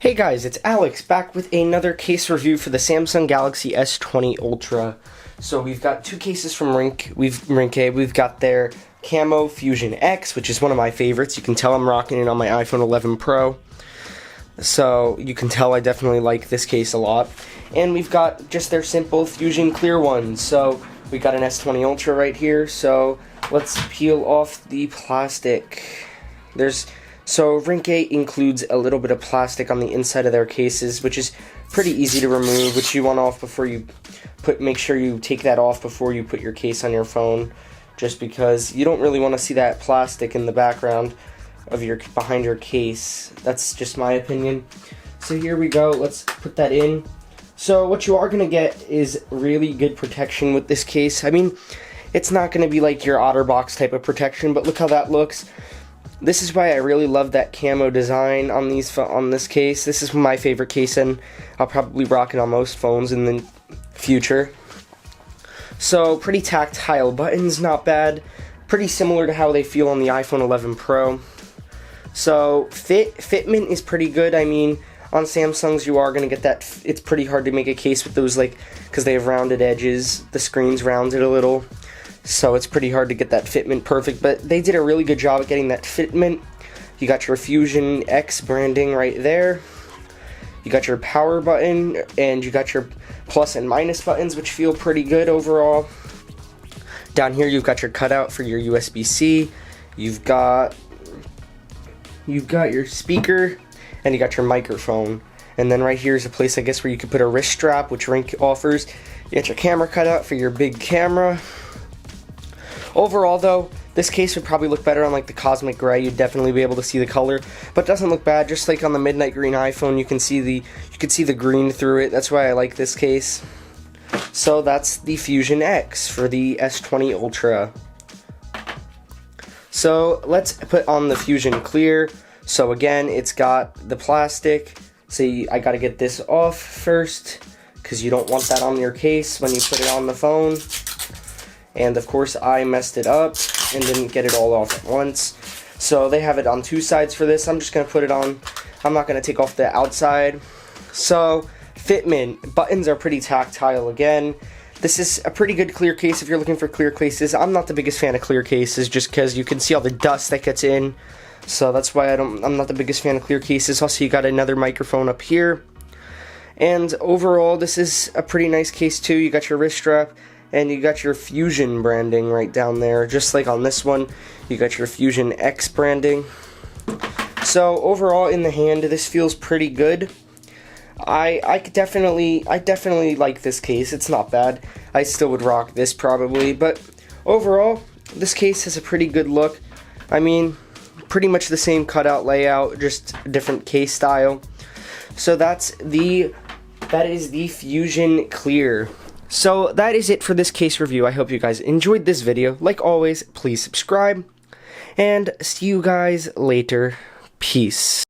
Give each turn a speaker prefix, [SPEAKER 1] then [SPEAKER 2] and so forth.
[SPEAKER 1] Hey guys, it's Alex back with another case review for the Samsung Galaxy S20 Ultra. So we've got two cases from Ringke. We've got their Camo Fusion X, which is one of my favorites. You can tell I'm rocking it on my iPhone 11 Pro. So you can tell I definitely like this case a lot. And we've got just their simple Fusion Clear one. So we got an S20 Ultra right here. So let's peel off the plastic. So Ringke includes a little bit of plastic on the inside of their cases, which is pretty easy to remove, which you want off before you make sure you take that off before you put your case on your phone, just because you don't really want to see that plastic in the background of behind your case. That's just my opinion. So here we go, let's put that in. So what you are going to get is really good protection with this case. I mean, it's not going to be like your OtterBox type of protection, but look how that looks. This is why I really love that camo design on this case. This is my favorite case, and I'll probably rock it on most phones in the future. So pretty tactile buttons, not bad. Pretty similar to how they feel on the iPhone 11 Pro. So fitment is pretty good. I mean, on Samsungs you are gonna get that. It's pretty hard to make a case with those, like, because they have rounded edges. The screen's rounded a little. So it's pretty hard to get that fitment perfect, but they did a really good job at getting that fitment. You got your Fusion X branding right there. You got your power button, and you got your plus and minus buttons, which feel pretty good overall. Down here you've got your cutout for your USB-C. You've got your speaker, and you got your microphone. And then right here is a place, I guess, where you could put a wrist strap, which Ringke offers. You got your camera cutout for your big camera. Overall, though, this case would probably look better on, like, the Cosmic Gray. You'd definitely be able to see the color, but it doesn't look bad. Just like on the Midnight Green iPhone, you could see the green through it. That's why I like this case. So that's the Fusion X for the S20 Ultra. So let's put on the Fusion Clear. So again, it's got the plastic. See, I gotta get this off first, because you don't want that on your case when you put it on the phone. And of course I messed it up and didn't get it all off at once. So they have it on two sides for this. I'm just going to put it on. I'm not going to take off the outside. So fitment, buttons are pretty tactile again. This is a pretty good clear case if you're looking for clear cases. I'm not the biggest fan of clear cases just because you can see all the dust that gets in. So that's why I'm not the biggest fan of clear cases. Also, you got another microphone up here. And overall, this is a pretty nice case too. You got your wrist strap. And you got your Fusion branding right down there, just like on this one. You got your Fusion X branding. So overall, in the hand, this feels pretty good. I definitely like this case. It's not bad. I still would rock this probably, but overall, this case has a pretty good look. I mean, pretty much the same cutout layout, just a different case style. So that is the Fusion Clear. So that is it for this case review. I hope you guys enjoyed this video. Like always, please subscribe, and see you guys later. Peace.